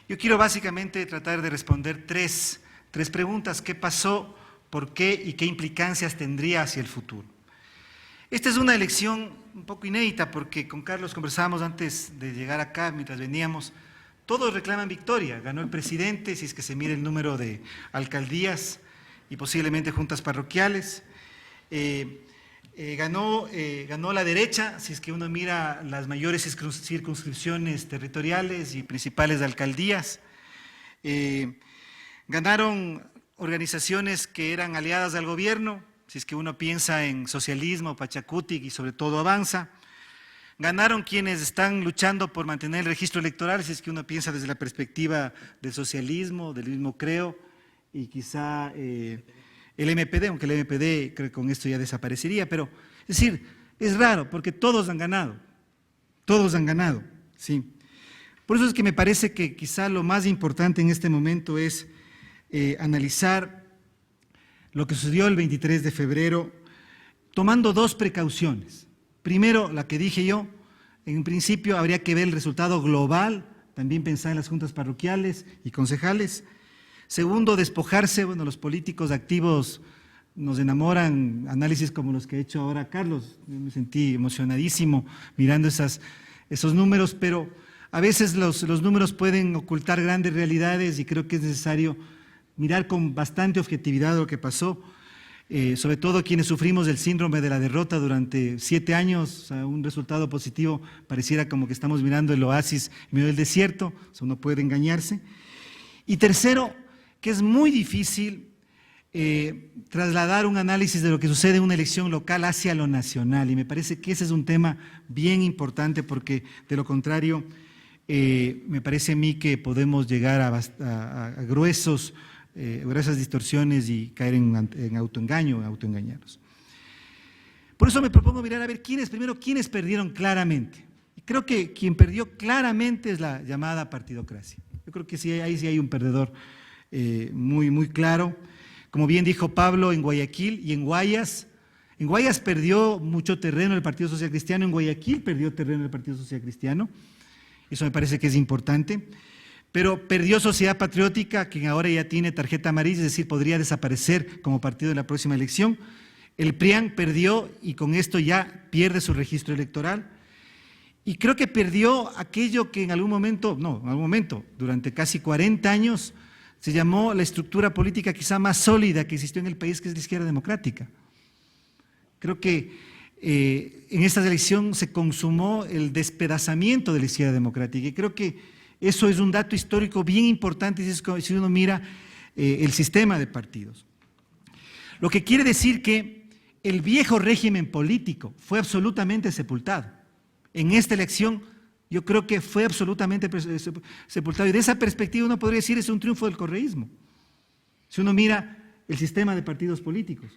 Yo quiero básicamente tratar de responder tres preguntas: ¿qué pasó? ¿Por qué? ¿Y qué implicancias tendría hacia el futuro? Esta es una elección un poco inédita porque con Carlos conversábamos antes de llegar acá, mientras veníamos, todos reclaman victoria. Ganó el presidente, si es que se mira el número de alcaldías y posiblemente juntas parroquiales. Ganó la derecha, si es que uno mira las mayores circunscripciones territoriales y principales de alcaldías. Ganaron organizaciones que eran aliadas al gobierno, si es que uno piensa en socialismo, Pachacuti y sobre todo Avanza. Ganaron quienes están luchando por mantener el registro electoral, si es que uno piensa desde la perspectiva del socialismo, del mismo Creo, y quizá el MPD, aunque el MPD creo que con esto ya desaparecería, pero es decir, es raro porque todos han ganado, ¿sí? Por eso es que me parece que quizá lo más importante en este momento es analizar lo que sucedió el 23 de febrero, tomando 2 precauciones. Primero, la que dije yo, en principio habría que ver el resultado global, también pensar en las juntas parroquiales y concejales. Segundo, despojarse, los políticos activos nos enamoran, análisis como los que ha hecho ahora Carlos, yo me sentí emocionadísimo mirando esos números, pero a veces los números pueden ocultar grandes realidades y creo que es necesario mirar con bastante objetividad lo que pasó, sobre todo quienes sufrimos del síndrome de la derrota durante 7 años, o sea, un resultado positivo pareciera como que estamos mirando el oasis en medio del desierto, o sea, uno puede engañarse. Y tercero, que es muy difícil trasladar un análisis de lo que sucede en una elección local hacia lo nacional, y me parece que ese es un tema bien importante porque de lo contrario me parece a mí que podemos llegar a gruesas distorsiones y caer en autoengaño, autoengañarnos. Por eso me propongo mirar a ver quiénes perdieron claramente. Y creo que quien perdió claramente es la llamada partidocracia. Yo creo que ahí sí hay un perdedor muy claro. Como bien dijo Pablo, en Guayaquil y en Guayas perdió mucho terreno el Partido Social Cristiano, en Guayaquil perdió terreno el Partido Social Cristiano, eso me parece que es importante, pero perdió Sociedad Patriótica, quien ahora ya tiene tarjeta amarilla, es decir, podría desaparecer como partido en la próxima elección. El PRIAN perdió y con esto ya pierde su registro electoral. Y creo que perdió aquello que en algún momento, durante casi 40 años, se llamó la estructura política quizá más sólida que existió en el país, que es la izquierda democrática. Creo que en esta elección se consumó el despedazamiento de la izquierda democrática y creo que eso es un dato histórico bien importante si uno mira el sistema de partidos. Lo que quiere decir que el viejo régimen político fue absolutamente sepultado. En esta elección yo creo que fue absolutamente sepultado. Y de esa perspectiva uno podría decir es un triunfo del correísmo. Si uno mira el sistema de partidos políticos.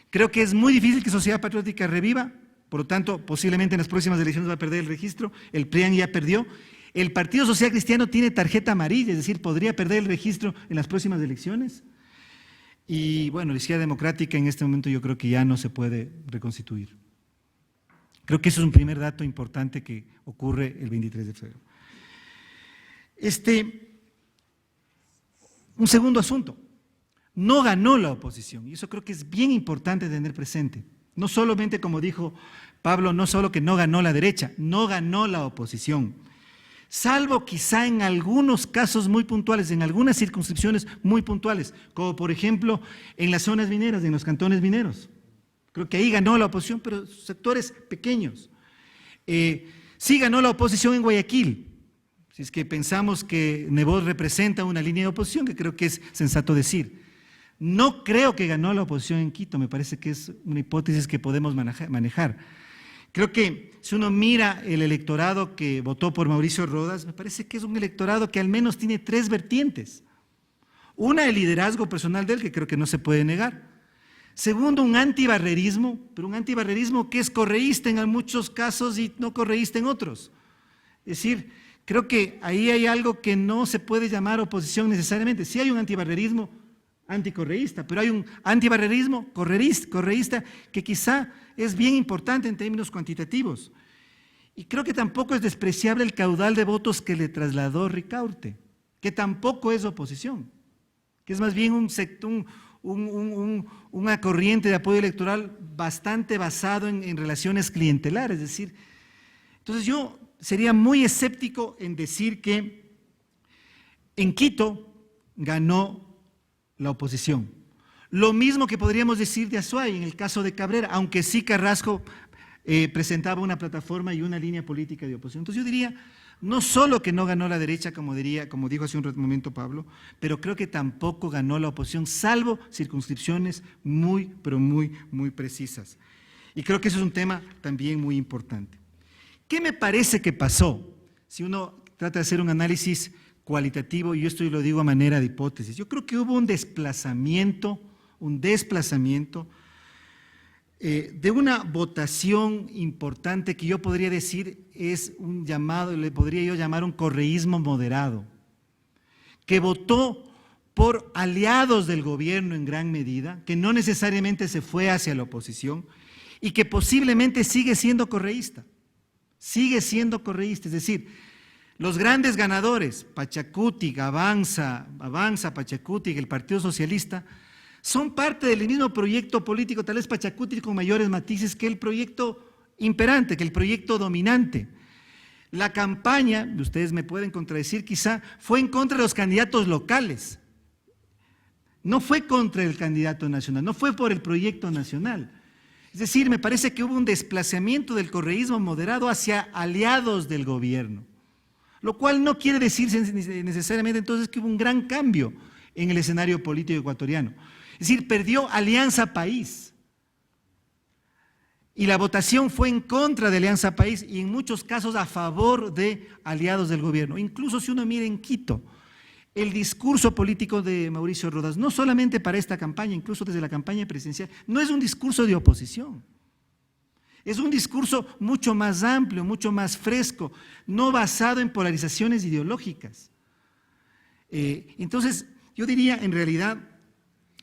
Creo que es muy difícil que Sociedad Patriótica reviva, por lo tanto, posiblemente en las próximas elecciones va a perder el registro, el PRIAN ya perdió. El Partido Social Cristiano tiene tarjeta amarilla, es decir, podría perder el registro en las próximas elecciones. Y bueno, la Izquierda Democrática en este momento yo creo que ya no se puede reconstituir. Creo que eso es un primer dato importante que ocurre el 23 de febrero. Un segundo asunto. No ganó la oposición, y eso creo que es bien importante tener presente. No solamente, como dijo Pablo, no solo que no ganó la derecha, no ganó la oposición. Salvo quizá en algunos casos muy puntuales, en algunas circunscripciones muy puntuales, como por ejemplo en las zonas mineras, en los cantones mineros. Creo que ahí ganó la oposición, pero sectores pequeños. Sí ganó la oposición en Guayaquil, si es que pensamos que Nebot representa una línea de oposición, que creo que es sensato decir. No creo que ganó la oposición en Quito, me parece que es una hipótesis que podemos manejar. Creo que si uno mira el electorado que votó por Mauricio Rodas, me parece que es un electorado que al menos tiene tres vertientes. Una, el liderazgo personal de él, que creo que no se puede negar. Segundo, un antibarrerismo, pero un antibarrerismo que es correísta en muchos casos y no correísta en otros. Es decir, creo que ahí hay algo que no se puede llamar oposición necesariamente. Sí hay un antibarrerismo anticorreísta, pero hay un antibarrerismo correísta que quizá es bien importante en términos cuantitativos. Y creo que tampoco es despreciable el caudal de votos que le trasladó Ricaurte, que tampoco es oposición, que es más bien una corriente de apoyo electoral bastante basado en relaciones clientelares. Es decir, entonces yo sería muy escéptico en decir que en Quito ganó la oposición. Lo mismo que podríamos decir de Azuay en el caso de Cabrera, aunque sí Carrasco presentaba una plataforma y una línea política de oposición. Entonces yo diría, no solo que no ganó la derecha, como dijo hace un momento Pablo, pero creo que tampoco ganó la oposición, salvo circunscripciones muy, pero muy, muy precisas. Y creo que eso es un tema también muy importante. ¿Qué me parece que pasó? Si uno trata de hacer un análisis cualitativo, y esto lo digo a manera de hipótesis, yo creo que hubo un desplazamiento de una votación importante que yo podría decir es un llamado, le podría yo llamar un correísmo moderado, que votó por aliados del gobierno en gran medida, que no necesariamente se fue hacia la oposición y que posiblemente sigue siendo correísta, es decir, los grandes ganadores, Pachacutic, Avanza, Pachacutic, el Partido Socialista, son parte del mismo proyecto político, tal vez Pachacutic con mayores matices que el proyecto imperante, que el proyecto dominante. La campaña, ustedes me pueden contradecir quizá, fue en contra de los candidatos locales, no fue contra el candidato nacional, no fue por el proyecto nacional. Es decir, me parece que hubo un desplazamiento del correísmo moderado hacia aliados del gobierno. Lo cual no quiere decir necesariamente entonces que hubo un gran cambio en el escenario político ecuatoriano. Es decir, perdió Alianza País. Y la votación fue en contra de Alianza País y en muchos casos a favor de aliados del gobierno. Incluso si uno mira en Quito, el discurso político de Mauricio Rodas, no solamente para esta campaña, incluso desde la campaña presidencial, no es un discurso de oposición. Es un discurso mucho más amplio, mucho más fresco, no basado en polarizaciones ideológicas. Entonces, yo diría, en realidad,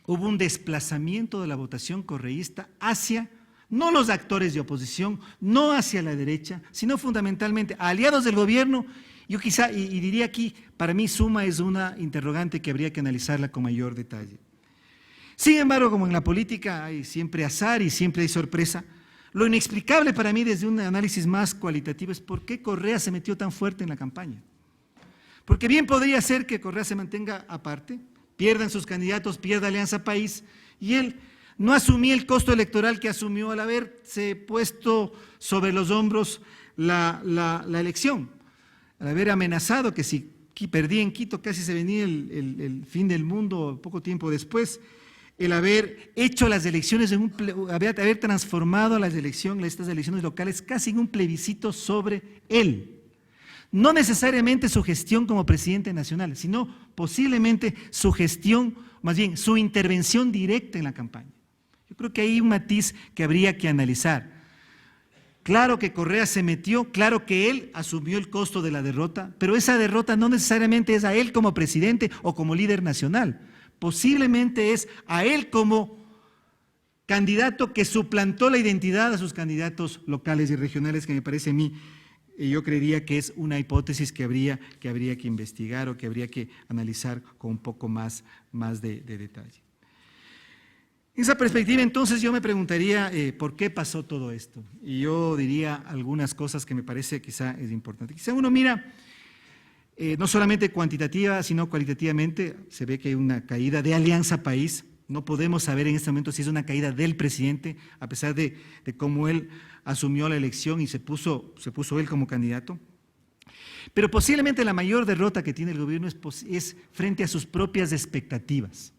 hubo un desplazamiento de la votación correísta hacia, no los actores de oposición, no hacia la derecha, sino fundamentalmente a aliados del gobierno. Yo quizá, y diría aquí, para mí Suma es una interrogante que habría que analizarla con mayor detalle. Sin embargo, como en la política hay siempre azar y siempre hay sorpresa, lo inexplicable para mí desde un análisis más cualitativo es por qué Correa se metió tan fuerte en la campaña. Porque bien podría ser que Correa se mantenga aparte, pierdan sus candidatos, pierda Alianza País, y él no asumía el costo electoral que asumió al haberse puesto sobre los hombros la elección, al haber amenazado que si perdía en Quito casi se venía el fin del mundo poco tiempo después. el haber hecho las elecciones, haber transformado estas elecciones locales casi en un plebiscito sobre él. No necesariamente su gestión como presidente nacional, sino posiblemente su gestión, más bien su intervención directa en la campaña. Yo creo que hay un matiz que habría que analizar. Claro que Correa se metió, claro que él asumió el costo de la derrota, pero esa derrota no necesariamente es a él como presidente o como líder nacional. Posiblemente es a él como candidato que suplantó la identidad a sus candidatos locales y regionales, que me parece a mí, yo creería que es una hipótesis que habría que investigar o que habría que analizar con un poco más de detalle. En esa perspectiva, entonces, yo me preguntaría por qué pasó todo esto. Y yo diría algunas cosas que me parece quizá es importante. Quizá uno mira, no solamente cuantitativa, sino cualitativamente, se ve que hay una caída de Alianza País. No podemos saber en este momento si es una caída del presidente, a pesar de cómo él asumió la elección y se puso él como candidato. Pero posiblemente la mayor derrota que tiene el gobierno es frente a sus propias expectativas.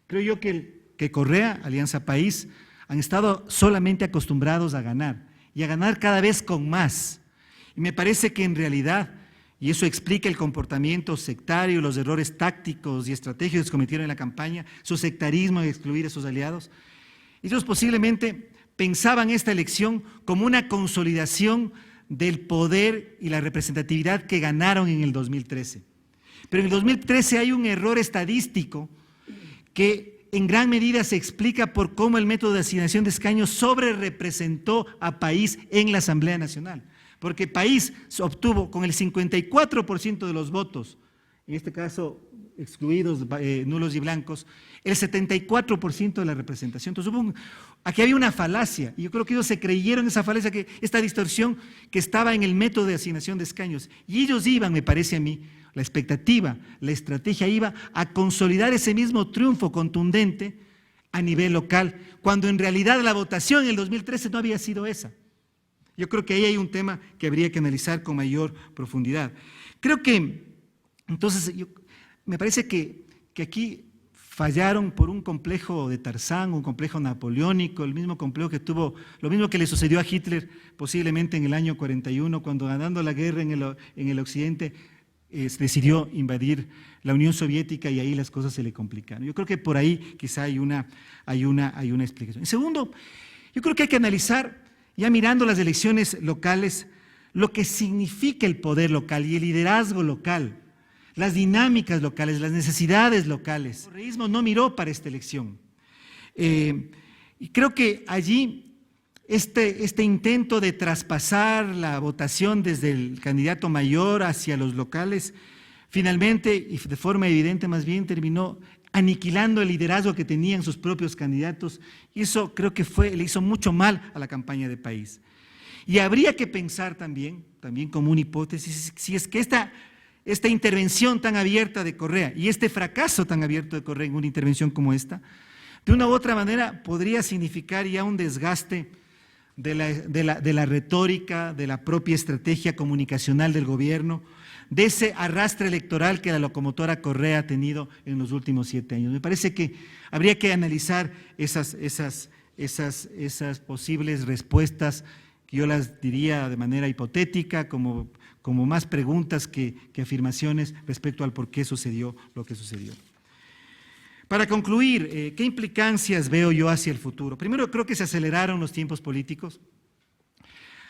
Creo yo que Correa, Alianza País, han estado solamente acostumbrados a ganar, y a ganar cada vez con más. Y me parece que en realidad, y eso explica el comportamiento sectario, los errores tácticos y estratégicos que cometieron en la campaña, su sectarismo de excluir a sus aliados, ellos posiblemente pensaban esta elección como una consolidación del poder y la representatividad que ganaron en el 2013. Pero en el 2013 hay un error estadístico que en gran medida se explica por cómo el método de asignación de escaños sobrerepresentó a País en la Asamblea Nacional. Porque País obtuvo con el 54% de los votos, en este caso excluidos nulos y blancos, el 74% de la representación. Entonces aquí había una falacia, y yo creo que ellos se creyeron esa falacia, esta distorsión que estaba en el método de asignación de escaños. Y ellos iban, me parece a mí, la expectativa, la estrategia iba a consolidar ese mismo triunfo contundente a nivel local, cuando en realidad la votación en el 2013 no había sido esa. Yo creo que ahí hay un tema que habría que analizar con mayor profundidad. Creo que, entonces, me parece que aquí fallaron por un complejo de Tarzán, un complejo napoleónico, el mismo complejo que tuvo, lo mismo que le sucedió a Hitler posiblemente en el año 41, cuando ganando la guerra en el occidente, decidió invadir la Unión Soviética y ahí las cosas se le complicaron. Yo creo que por ahí quizá hay una explicación. En segundo, yo creo que hay que analizar, ya mirando las elecciones locales, lo que significa el poder local y el liderazgo local, las dinámicas locales, las necesidades locales. El correísmo no miró para esta elección. Y creo que allí este intento de traspasar la votación desde el candidato mayor hacia los locales, finalmente, y de forma evidente más bien, terminó aniquilando el liderazgo que tenían sus propios candidatos, y eso creo que le hizo mucho mal a la campaña de País. Y habría que pensar también como una hipótesis, si es que esta intervención tan abierta de Correa y este fracaso tan abierto de Correa en una intervención como esta, de una u otra manera podría significar ya un desgaste de la retórica, de la propia estrategia comunicacional del gobierno, de ese arrastre electoral que la locomotora Correa ha tenido en los últimos 7 años. Me parece que habría que analizar esas posibles respuestas, que yo las diría de manera hipotética, como más preguntas que afirmaciones respecto al por qué sucedió lo que sucedió. Para concluir, ¿qué implicancias veo yo hacia el futuro? Primero, creo que se aceleraron los tiempos políticos,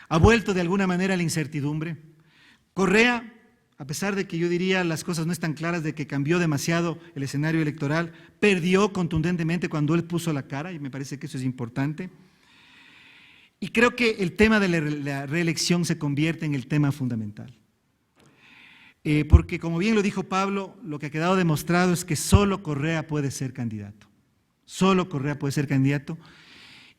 ha vuelto de alguna manera la incertidumbre. Correa, a pesar de que yo diría las cosas no están claras, de que cambió demasiado el escenario electoral, perdió contundentemente cuando él puso la cara, y me parece que eso es importante. Y creo que el tema de la reelección se convierte en el tema fundamental. Porque, como bien lo dijo Pablo, lo que ha quedado demostrado es que solo Correa puede ser candidato. Solo Correa puede ser candidato.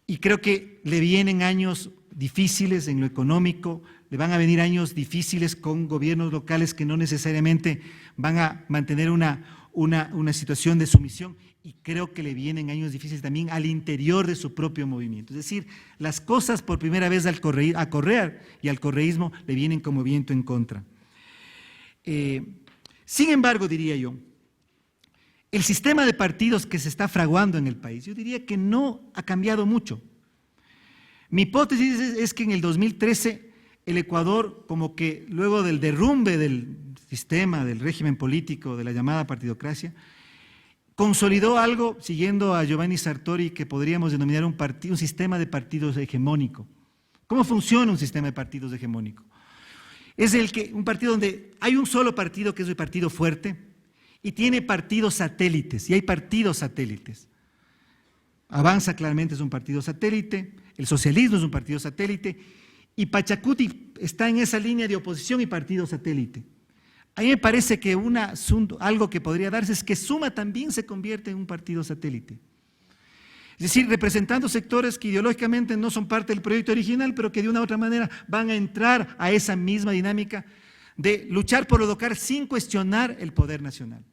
Y creo que le vienen años difíciles en lo económico, le van a venir años difíciles con gobiernos locales que no necesariamente van a mantener una situación de sumisión, y creo que le vienen años difíciles también al interior de su propio movimiento. Es decir, las cosas por primera vez a Correa y al correísmo le vienen como viento en contra. Sin embargo, diría yo, el sistema de partidos que se está fraguando en el país, yo diría que no ha cambiado mucho. Mi hipótesis es que en el 2013 el Ecuador, como que luego del derrumbe del sistema, del régimen político, de la llamada partidocracia, consolidó algo, siguiendo a Giovanni Sartori, que podríamos denominar un sistema de partidos hegemónico. ¿Cómo funciona un sistema de partidos hegemónico? Es un partido donde hay un solo partido que es el partido fuerte y tiene partidos satélites, y hay partidos satélites. Avanza claramente es un partido satélite, el socialismo es un partido satélite, y Pachacuti está en esa línea de oposición y partido satélite. A mí me parece que algo que podría darse es que Suma también se convierte en un partido satélite. Es decir, representando sectores que ideológicamente no son parte del proyecto original, pero que de una u otra manera van a entrar a esa misma dinámica de luchar por lo local sin cuestionar el poder nacional.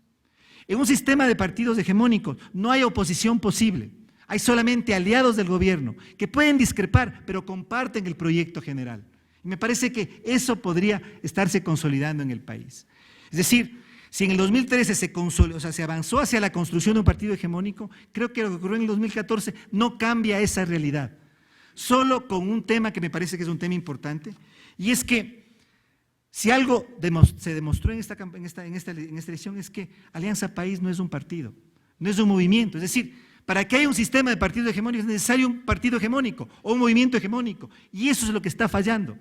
En un sistema de partidos hegemónicos no hay oposición posible, hay solamente aliados del gobierno que pueden discrepar, pero comparten el proyecto general. Y me parece que eso podría estarse consolidando en el país. Es decir, si en el 2013 se avanzó hacia la construcción de un partido hegemónico, creo que lo que ocurrió en el 2014 no cambia esa realidad. Solo con un tema que me parece que es un tema importante, y es que si algo se demostró en esta elección es que Alianza País no es un partido, no es un movimiento. Es decir, para que haya un sistema de partidos hegemónicos es necesario un partido hegemónico o un movimiento hegemónico, y eso es lo que está fallando.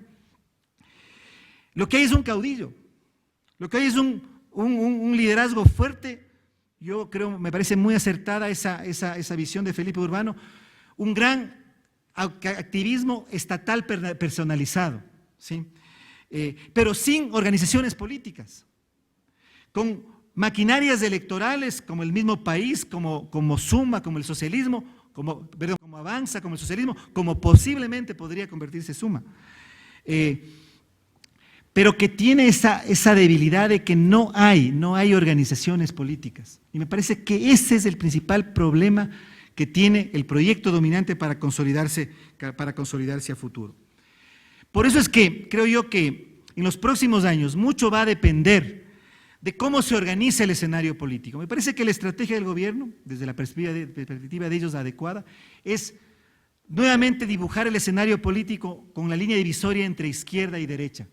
Lo que hay es un caudillo, lo que hay es un liderazgo fuerte. Yo creo, me parece muy acertada esa visión de Felipe Urbano, un gran activismo estatal personalizado, ¿sí? Pero sin organizaciones políticas, con maquinarias electorales como el mismo país, como Suma, como el socialismo, como Avanza, como el socialismo, como posiblemente podría convertirse Suma. Pero que tiene esa debilidad de que no hay organizaciones políticas. Y me parece que ese es el principal problema que tiene el proyecto dominante para consolidarse a futuro. Por eso es que creo yo que en los próximos años mucho va a depender de cómo se organiza el escenario político. Me parece que la estrategia del gobierno, desde la perspectiva de ellos adecuada, es nuevamente dibujar el escenario político con la línea divisoria entre izquierda y derecha.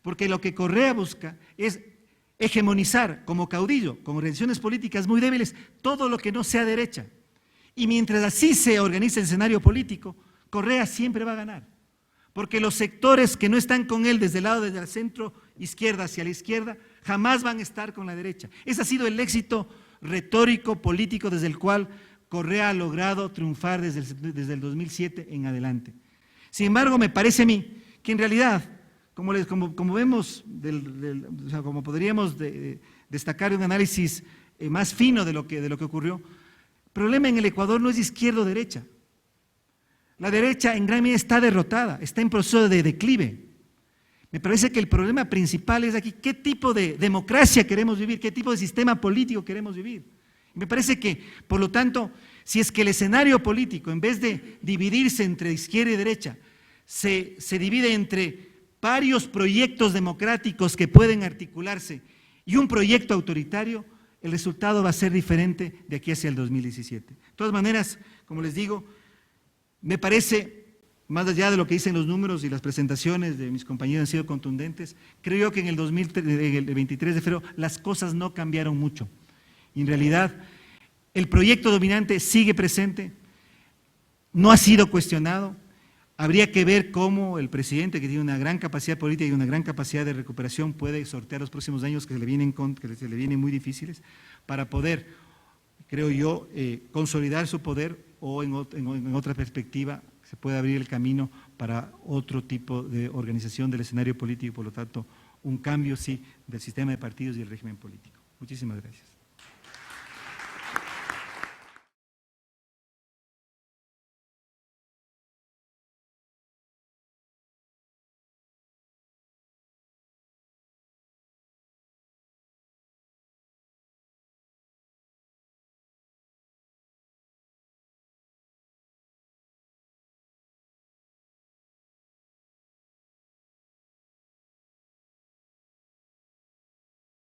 Porque lo que Correa busca es hegemonizar como caudillo, con organizaciones políticas muy débiles, todo lo que no sea derecha. Y mientras así se organiza el escenario político, Correa siempre va a ganar. Porque los sectores que no están con él desde el lado del centro izquierda hacia la izquierda, jamás van a estar con la derecha. Ese ha sido el éxito retórico, político, desde el cual Correa ha logrado triunfar desde el 2007 en adelante. Sin embargo, me parece a mí que en realidad, como vemos, como podríamos destacar un análisis más fino de lo que ocurrió, el problema en el Ecuador no es izquierda o derecha. La derecha en gran medida está derrotada, está en proceso de declive. Me parece que el problema principal es aquí qué tipo de democracia queremos vivir, qué tipo de sistema político queremos vivir. Me parece que, por lo tanto, si es que el escenario político, en vez de dividirse entre izquierda y derecha, se divide entre varios proyectos democráticos que pueden articularse y un proyecto autoritario, el resultado va a ser diferente de aquí hacia el 2017. De todas maneras, como les digo, me parece, más allá de lo que dicen los números y las presentaciones de mis compañeros han sido contundentes, creo yo que en el 23 de febrero las cosas no cambiaron mucho. Y en realidad, el proyecto dominante sigue presente, no ha sido cuestionado. Habría que ver cómo el presidente, que tiene una gran capacidad política y una gran capacidad de recuperación, puede sortear los próximos años que se le vienen muy difíciles, para poder, creo yo, consolidar su poder, o en otra perspectiva se puede abrir el camino para otro tipo de organización del escenario político y por lo tanto un cambio, sí, del sistema de partidos y el régimen político. Muchísimas gracias.